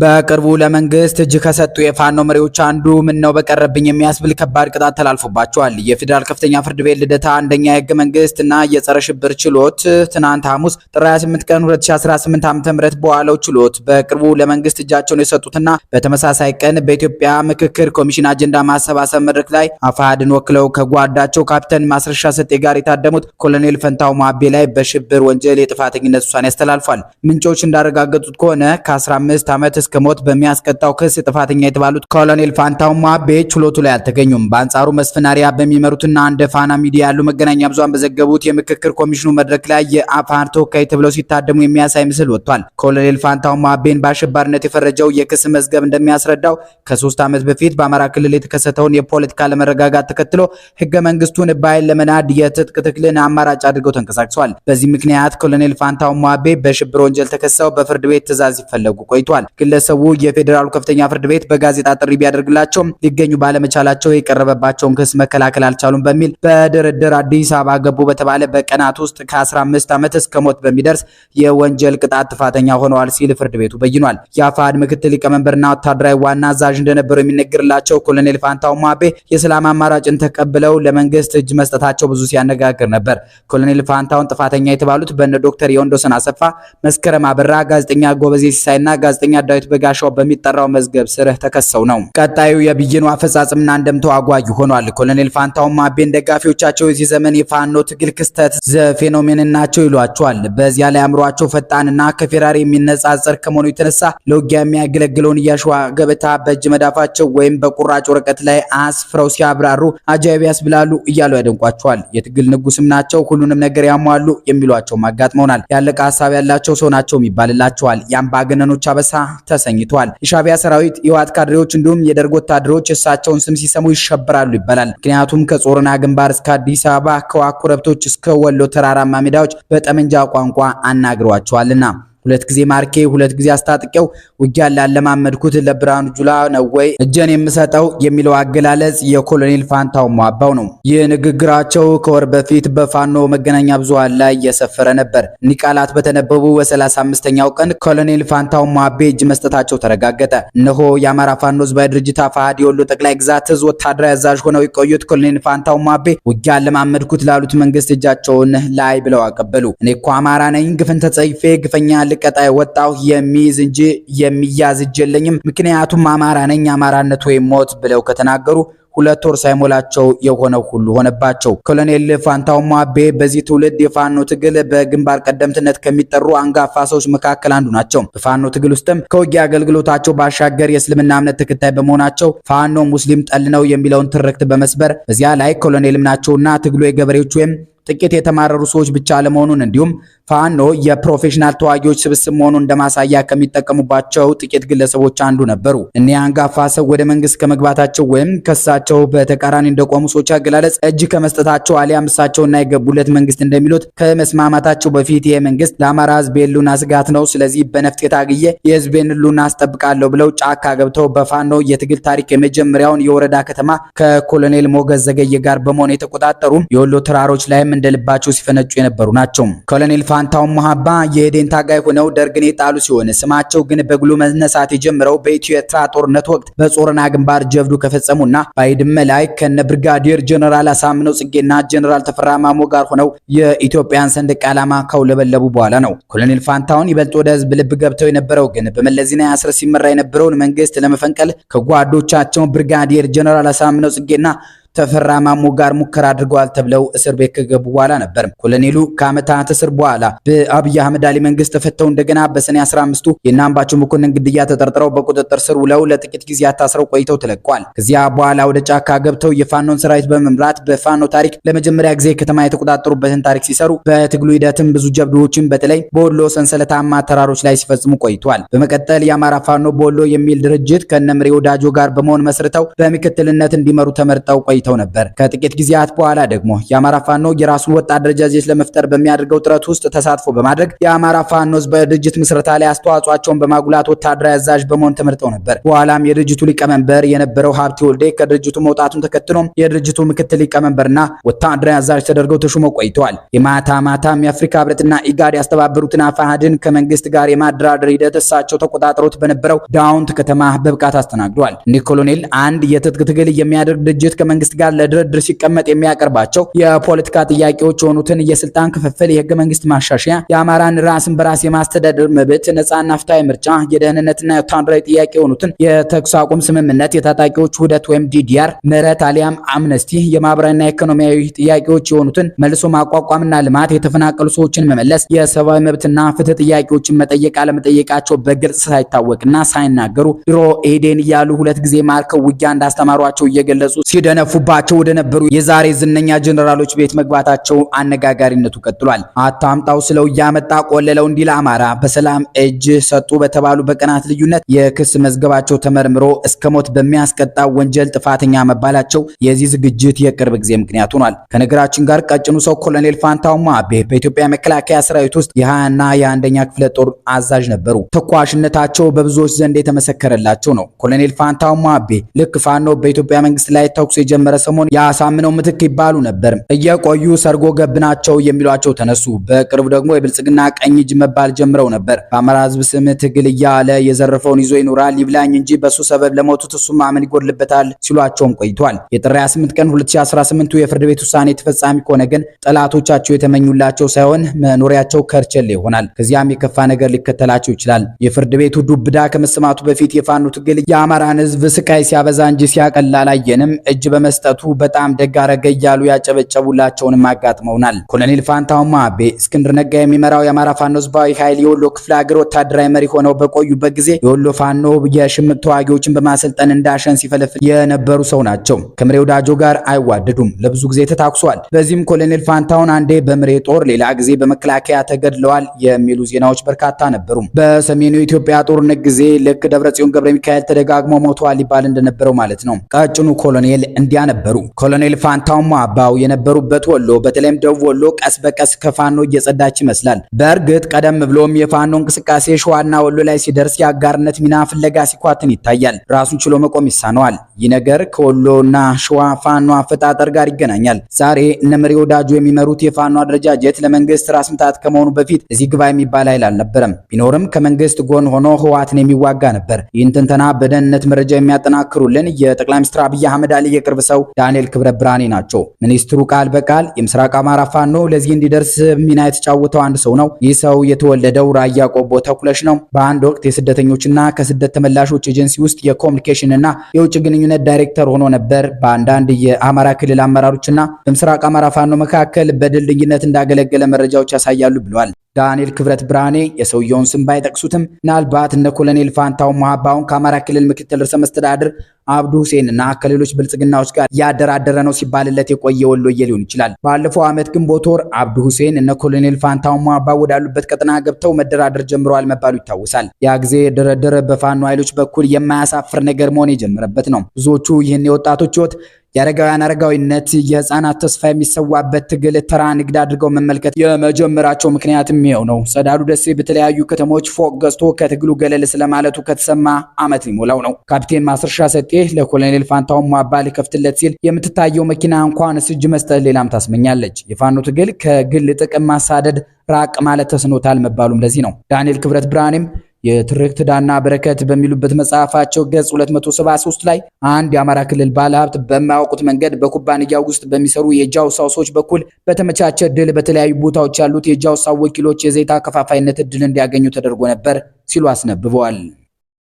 በቅርቡ ለመንግስት እጅ ከሰጡ የፋኖ መሪዎች አንዱ ምን ነው በቀረብኝ የሚያስብል ከባድ ቅጣት ተላልፎባቸዋል። የፌዴራል ከፍተኛ ፍርድ ቤት ልደታ አንደኛ የህገ መንግስትና የጸረ ሽብር ችሎት ትናንት ሐሙስ ጥር 28 ቀን 2018 ዓ.ም በዋለው ችሎት በቅርቡ ለመንግስት እጃቸውን የሰጡትና በተመሳሳይ ቀን በኢትዮጵያ ምክክር ኮሚሽን አጀንዳ ማሰባሰብ መድረክ ላይ አፋሕድን ወክለው ከጓዳቸው ካፒቴን ማስረሻ ሰጤ ጋር የታደሙት ኮሎኔል ፈንታው ማቤ ላይ በሽብር ወንጀል የጥፋተኝነት ውሳኔ ያስተላልፏል። ምንጮች እንዳረጋገጡት ከሆነ ከ15 ዓመት እስከ ሞት በሚያስቀጣው ክስ ጥፋተኛ የተባሉት ኮሎኔል ፋንታው ማቤ ችሎቱ ላይ አልተገኙም። በአንጻሩ መስፍን አርአያ በሚመሩትና እንደ ፋና ሚዲያ ያሉ መገናኛ ብዙሃን በዘገቡት የምክክር ኮሚሽኑ መድረክ ላይ የአፋሕድ ተወካይ ተብለው ሲታደሙ የሚያሳይ ምስል ወጥቷል። ኮሎኔል ፋንታው ማቤን በአሸባሪነት የፈረጀው የክስ መዝገብ እንደሚያስረዳው ከ3 ዓመት በፊት በአማራ ክልል የተከሰተውን የፖለቲካ ለመረጋጋት ተከትሎ ህገ መንግስቱን በኃይል ለመናድ የትጥቅ ትግልን አማራጭ አድርገው ተንቀሳቅሰዋል። በዚህ ምክንያት ኮሎኔል ፋንታው ማቤ በሽብር ወንጀል ተከሰው በፍርድ ቤት ትዕዛዝ ሲፈለጉ ቆይቷል። ግለሰቡ የፌዴራሉ ከፍተኛ ፍርድ ቤት በጋዜጣ ጥሪ ቢያደርግላቸው ሊገኙ ባለመቻላቸው የቀረበባቸውን ክስ መከላከል አልቻሉም በሚል በድርድር አዲስ አበባ ገቡ በተባለ በቀናት ውስጥ ከ15 ዓመት እስከ ሞት በሚደርስ የወንጀል ቅጣት ጥፋተኛ ሆነዋል ሲል ፍርድ ቤቱ በይኗል። የአፋሕድ ምክትል ሊቀመንበርና ወታደራዊ ዋና አዛዥ እንደነበሩ የሚነገርላቸው ኮሎኔል ፋንታው ማቤ የሰላም አማራጭን ተቀብለው ለመንግስት እጅ መስጠታቸው ብዙ ሲያነጋግር ነበር። ኮሎኔል ፋንታውን ጥፋተኛ የተባሉት በነ ዶክተር የወንዶሰን አሰፋ፣ መስከረም አበራ፣ ጋዜጠኛ ጎበዜ ሲሳይና ጋዜጠኛ ዳዊት በጋሻው በሚጠራው መዝገብ ስር ተከሰው ነው። ቀጣዩ የብይኑ አፈጻጸምና እንደምታው አጓጊ ሆኗል። ኮሎኔል ፋንታው ማቤን ደጋፊዎቻቸው የዚህ ዘመን የፋኖ ትግል ክስተት ዘፌኖሜን ናቸው ይሏቸዋል። በዚያ ላይ አእምሯቸው ፈጣንና ከፌራሪ የሚነጻጸር ከመሆኑ የተነሳ ለውጊያ የሚያገለግለውን የአሸዋ ገበታ በእጅ መዳፋቸው ወይም በቁራጭ ወረቀት ላይ አስፍረው ሲያብራሩ አጃይብ ያስብላሉ እያሉ ያደንቋቸዋል። የትግል ንጉስም ናቸው፣ ሁሉንም ነገር ያሟሉ የሚሏቸውም አጋጥመውናል። ያለቀ ሀሳብ ያላቸው ሰው ናቸው ይባልላቸዋል። የአምባገነኖች አበሳ ተሰኝቷል። የሻዕቢያ ሰራዊት፣ የህወሓት ካድሬዎች እንዲሁም የደርግ ወታደሮች እሳቸውን ስም ሲሰሙ ይሸበራሉ ይባላል። ምክንያቱም ከጾረና ግንባር እስከ አዲስ አበባ ከዋኩረብቶች እስከ ወሎ ተራራማ ሜዳዎች በጠመንጃ ቋንቋ አናግሯቸዋልና። 2 ጊዜ ማርኬ 2 ጊዜ አስታጥቄው ውጊያ ላለማመድኩት ለብርሃኑ ጁላ ነው ወይ እጄን የምሰጠው የሚለው አገላለጽ የኮሎኔል ፋንታው ማባው ነው። ይህ ንግግራቸው ከወር በፊት በፋኖ መገናኛ ብዙሃን ላይ የሰፈረ ነበር። እኒህ ቃላት በተነበቡ በ35ኛው ቀን ኮሎኔል ፋንታው ማቤ እጅ መስጠታቸው ተረጋገጠ። እነሆ የአማራ ፋኖ ህዝባዊ ድርጅት አፋሕድ የወሎ ጠቅላይ ግዛት እዝ ወታደራዊ አዛዥ ሆነው የቆዩት ኮሎኔል ፋንታው ማቤ ውጊያ ላለማመድኩት ላሉት መንግስት እጃቸውን ላይ ብለው አቀበሉ። እኔ እኮ አማራ ነኝ፣ ግፍን ተጸይፌ ግፈኛ ልቀጣይ ወጣው የሚይዝ እንጂ የሚያዝ እጅ የለኝም፣ ምክንያቱም አማራ ነኝ፣ አማራነት ወይም ሞት ብለው ከተናገሩ 2 ወር ሳይሞላቸው የሆነው ሁሉ ሆነባቸው። ኮሎኔል ፋንታው ማቤ በዚህ ትውልድ የፋኖ ትግል በግንባር ቀደምትነት ከሚጠሩ አንጋፋ ሰዎች መካከል አንዱ ናቸው። በፋኖ ትግል ውስጥም ከውጊያ አገልግሎታቸው ባሻገር የእስልምና እምነት ተከታይ በመሆናቸው ፋኖ ሙስሊም ጠል ነው የሚለውን ትርክት በመስበር በዚያ ላይ ኮሎኔልም ናቸውና ትግሉ የገበሬዎች ወይም ጥቂት የተማረሩ ሰዎች ብቻ ለመሆኑን እንዲሁም ፋኖ የፕሮፌሽናል ተዋጊዎች ስብስብ መሆኑን እንደማሳያ ከሚጠቀሙባቸው ጥቂት ግለሰቦች አንዱ ነበሩ። እኒህ አንጋፋ ሰው ወደ መንግስት ከመግባታቸው ወይም ከሳቸው በተቃራኒ እንደቆሙ ሰዎች አገላለጽ እጅ ከመስጠታቸው አሊያም እሳቸውና የገቡለት መንግስት እንደሚሉት ከመስማማታቸው በፊት ይሄ መንግስት ለአማራ ህዝብ የህልውና ስጋት ነው፣ ስለዚህ በነፍጥ የታግዬ የህዝቤን ህልውና አስጠብቃለሁ ብለው ጫካ ገብተው በፋኖ የትግል ታሪክ የመጀመሪያውን የወረዳ ከተማ ከኮሎኔል ሞገስ ዘገየ ጋር በመሆን የተቆጣጠሩ የወሎ ተራሮች ላይ እንደልባቸው ሲፈነጩ የነበሩ ናቸው። ኮሎኔል ፋንታው ማባ የሄዴን ታጋይ ሆነው ደርግን የጣሉ ሲሆን ስማቸው ግን በግሉ መነሳት የጀመረው በኢትዮ ኤርትራ ጦርነት ወቅት በጾረና ግንባር ጀብዱ ከፈጸሙና ባይድመ ላይ ከነ ብርጋዴር ጀነራል አሳምነው ጽጌና ጀነራል ተፈራ ማሞ ጋር ሆነው የኢትዮጵያን ሰንደቅ ዓላማ ካውለበለቡ በኋላ ነው። ኮሎኔል ፋንታውን ይበልጥ ወደ ህዝብ ልብ ገብተው የነበረው ግን በመለስ ዜናዊ አስረ ሲመራ የነበረውን መንግስት ለመፈንቀል ከጓዶቻቸው ብርጋዴር ጀነራል አሳምነው ጽጌና ተፈራ ማሞ ጋር ሙከራ አድርገዋል ተብለው እስር ቤት ከገቡ በኋላ ነበር። ኮሎኔሉ ከዓመታት እስር በኋላ በአብይ አህመድ አሊ መንግስት ተፈተው እንደገና በሰኔ 15 የናምባቸው መኮንን ግድያ ተጠርጥረው በቁጥጥር ስር ውለው ለጥቂት ጊዜያት ታስረው ቆይተው ተለቀዋል። ከዚያ በኋላ ወደ ጫካ ገብተው የፋኖን ሰራዊት በመምራት በፋኖ ታሪክ ለመጀመሪያ ጊዜ ከተማ የተቆጣጠሩበትን ታሪክ ሲሰሩ በትግሉ ሂደትም ብዙ ጀብዶችን በተለይ በወሎ ሰንሰለታማ ተራሮች ላይ ሲፈጽሙ ቆይቷል። በመቀጠል የአማራ ፋኖ በወሎ የሚል ድርጅት ከነምሬ ወዳጆ ጋር በመሆን መስርተው በምክትልነት እንዲመሩ ተመርጠው ቆይተዋል። ቆይተው ነበር። ከጥቂት ጊዜያት በኋላ ደግሞ የአማራ ፋኖ የራሱን ወጥ አደረጃጀት ለመፍጠር በሚያደርገው ጥረት ውስጥ ተሳትፎ በማድረግ የአማራ ፋኖ ህዝባዊ ድርጅት ምስረታ ላይ አስተዋጽኦአቸውን በማጉላት ወታደራዊ አዛዥ በመሆን ተመርጠው ነበር። በኋላም የድርጅቱ ሊቀመንበር የነበረው ሀብቴ ወልዴ ከድርጅቱ መውጣቱን ተከትሎ የድርጅቱ ምክትል ሊቀመንበርና ወታደራዊ አዛዥ ተደርገው ተሹመው ቆይተዋል። የማታም የአፍሪካ ህብረትና ኢጋድ ያስተባበሩትን አፋሕድን ከመንግስት ጋር የማደራደር ሂደት እሳቸው ተቆጣጥሮት በነበረው ዳውንት ከተማ በብቃት አስተናግዷል። እኒህ ኮሎኔል አንድ የትጥቅ ትግል የሚያደርግ ድርጅት ከመንግስት ጋር ለድርድር ሲቀመጥ የሚያቀርባቸው የፖለቲካ ጥያቄዎች የሆኑትን የስልጣን ክፍፍል፣ የህገ መንግስት ማሻሻያ፣ የአማራን ራስን በራስ የማስተዳደር መብት፣ ነጻና ፍትሃዊ ምርጫ፣ የደህንነትና የወታደራዊ ጥያቄ የሆኑትን የተኩስ አቁም ስምምነት፣ የታጣቂዎች ውህደት ወይም ዲዲአር፣ ምህረት አሊያም አምነስቲ፣ የማህበራዊና ኢኮኖሚያዊ ጥያቄዎች የሆኑትን መልሶ ማቋቋምና ልማት፣ የተፈናቀሉ ሰዎችን መመለስ፣ የሰብአዊ መብትና ፍትህ ጥያቄዎችን መጠየቅ አለመጠየቃቸው በግልጽ ሳይታወቅና ሳይናገሩ ድሮ ኤዴን እያሉ ሁለት ጊዜ ማርከው ውጊያ እንዳስተማሯቸው እየገለጹ ሲደነፉባቸው ወደ ነበሩ የዛሬ ዝነኛ ጀነራሎች ቤት መግባታቸው አነጋጋሪነቱ ቀጥሏል። አታምጣው ስለው እያመጣ ቆለለው እንዲል አማራ በሰላም እጅ ሰጡ በተባሉ በቀናት ልዩነት የክስ መዝገባቸው ተመርምሮ እስከ ሞት በሚያስቀጣ ወንጀል ጥፋተኛ መባላቸው የዚህ ዝግጅት የቅርብ ጊዜ ምክንያት ሆኗል። ከነገራችን ጋር ቀጭኑ ሰው ኮሎኔል ፋንታው ማቤ በኢትዮጵያ መከላከያ ሰራዊት ውስጥ የ20ና የ1ኛ ክፍለ ጦር አዛዥ ነበሩ። ተኳሽነታቸው በብዙዎች ዘንድ የተመሰከረላቸው ነው። ኮሎኔል ፋንታው ማቤ ልክ ፋኖ በኢትዮጵያ መንግስት ላይ ተኩስ የጀመረ ሰሞን ያሳምነው ምትክ ይባሉ ነበር። እየቆዩ ሰርጎ ገብ ናቸው የሚሏቸው ተነሱ። በቅርቡ ደግሞ የብልጽግና ቀኝ እጅ መባል ጀምረው ነበር። በአማራ ህዝብ ስም ትግል እያለ የዘረፈውን ይዞ ይኖራል ይብላኝ እንጂ በሱ ሰበብ ለሞቱት እሱ ማመን ይጎድልበታል ሲሏቸውም ቆይቷል። የጥር 28 ቀን 2018 የፍርድ ቤት ውሳኔ ተፈጻሚ ከሆነ ግን ጠላቶቻቸው የተመኙላቸው ሳይሆን መኖሪያቸው ከርቸሌ ይሆናል። ከዚያም የከፋ ነገር ሊከተላቸው ይችላል። የፍርድ ቤቱ ዱብዳ ከመሰማቱ በፊት የፋኖ ትግል የአማራን ህዝብ ስቃይ ሲያበዛ እንጂ ሲያቀል አላየንም። እጅ በመስጠቱ በጣም ደግ አረገ እያሉ ያጨበጨቡላቸውንም አጋጥመውናል። ኮሎኔል ፋንታው ማቤ እስክንድር ነጋ የሚመራው የአማራ ፋኖ ህዝባዊ ኃይል የወሎ ክፍለ ሀገር ወታደራዊ መሪ ሆነው በቆዩበት ጊዜ የወሎ ፋኖ የሽምቅ ተዋጊዎችን በማሰልጠን እንዳሸን ሲፈለፍል የነበሩ ሰው ናቸው። ከምሬ ወዳጆ ጋር አይዋደዱም። ለብዙ ጊዜ ተታኩሷል። በዚህም ኮሎኔል ፋንታውን አንዴ በምሬ ጦር ሌላ ጊዜ በመከላከያ ተገድለዋል የሚሉ ዜናዎች በርካታ ነበሩ። በሰሜኑ ኢትዮጵያ ጦርነት ጊዜ ልክ ደብረጽዮን ገብረ ሚካኤል ተደጋግሞ ሞተዋል ይባል እንደነበረው ማለት ነው። ቀጭኑ ኮሎኔል እንዲያ ነበሩ። ኮሎኔል ፋንታው ማባው የነበሩበት ወሎ በተለይም ደቡብ ወሎ ቀስ በቀስ ከፋኖ እየጸዳች ይመስላል። በእርግጥ ቀደም ብሎም የፋኖ እንቅስቃሴ ሸዋና ወሎ ላይ ሲደርስ የአጋርነት ሚና ፍለጋ ሲኳትን ይታያል። ራሱን ችሎ መቆም ይሳነዋል። ይህ ነገር ከወሎና ሸዋ ፋኖ አፈጣጠር ጋር ይገናኛል። ዛሬ እነ ምሬ ወዳጆ የሚመሩት የፋኖ አደረጃጀት ለመንግስት ራስ ምታት ከመሆኑ በፊት እዚህ ግባ የሚባል ኃይል አልነበረም። ቢኖርም ከመንግስት ጎን ሆኖ ህወሓትን የሚዋጋ ነበር። ይህን ትንተና በደህንነት መረጃ የሚያጠናክሩልን የጠቅላይ ሚኒስትር አብይ አህመድ አሊ የቅርብ ሰው ዳንኤል ክብረት ብርሃኔ ናቸው። ሚኒስትሩ ቃል በቃል የምስራቅ አማራ ፋኖ ለዚህ እንዲደርስ ሚና የተጫወተው አንድ ሰው ነው። ይህ ሰው የተወለደው ራያ ቆቦ ተኩለሽ ነው። በአንድ ወቅት የስደተኞችና ከስደት ተመላሾች ኤጀንሲ ውስጥ የኮሙኒኬሽን እና የውጭ ግንኙነት ዳይሬክተር ሆኖ ነበር። በአንዳንድ የአማራ ክልል አመራሮችና በምስራቅ አማራ ፋኖ መካከል በድልድይነት እንዳገለገለ መረጃዎች ያሳያሉ ብለዋል። ዳንኤል ክብረት ብርሃኔ የሰውየውን ስም ባይጠቅሱትም ምናልባት እነ ኮሎኔል ፋንታው ማባውን ከአማራ ክልል ምክትል ርዕሰ መስተዳድር አብዱ ሁሴን እና ከሌሎች ብልጽግናዎች ጋር ያደራደረ ነው ሲባልለት የቆየ ወሎዬ ሊሆን ይችላል። ባለፈው ዓመት ግንቦት ወር አብዱ ሁሴን እነ ኮሎኔል ፋንታው ማባ ወዳሉበት ቀጠና ገብተው መደራደር ጀምረዋል መባሉ ይታወሳል። ያ ጊዜ የደረደረ በፋኖ ኃይሎች በኩል የማያሳፍር ነገር መሆን የጀመረበት ነው። ብዙዎቹ ይህን የወጣቶች ህይወት የአረጋውያን አረጋዊነት የህፃናት ተስፋ የሚሰዋበት ትግል ተራ ንግድ አድርገው መመልከት የመጀመራቸው ምክንያትም ይኸው ነው። ሰዳዱ ደሴ በተለያዩ ከተሞች ፎቅ ገዝቶ ከትግሉ ገለል ስለማለቱ ከተሰማ ዓመት ሊሞላው ነው። ካፒቴን ማስረሻ ሰጤ ለኮሎኔል ፋንታው ማባ ሊከፍትለት ሲል የምትታየው መኪና እንኳን እጅ መስጠት ሌላም ታስመኛለች። የፋኖ ትግል ከግል ጥቅም ማሳደድ ራቅ ማለት ተስኖታል መባሉም ለዚህ ነው። ዳንኤል ክብረት ብርሃኔም የትርክት ዳና በረከት በሚሉበት መጽሐፋቸው ገጽ 273 ላይ አንድ የአማራ ክልል ባለሀብት በማያውቁት መንገድ በኩባንያው ውስጥ በሚሰሩ የጃውሳው ሰዎች በኩል በተመቻቸ እድል በተለያዩ ቦታዎች ያሉት የጃውሳው ወኪሎች የዘይት አከፋፋይነት እድል እንዲያገኙ ተደርጎ ነበር ሲሉ አስነብበዋል።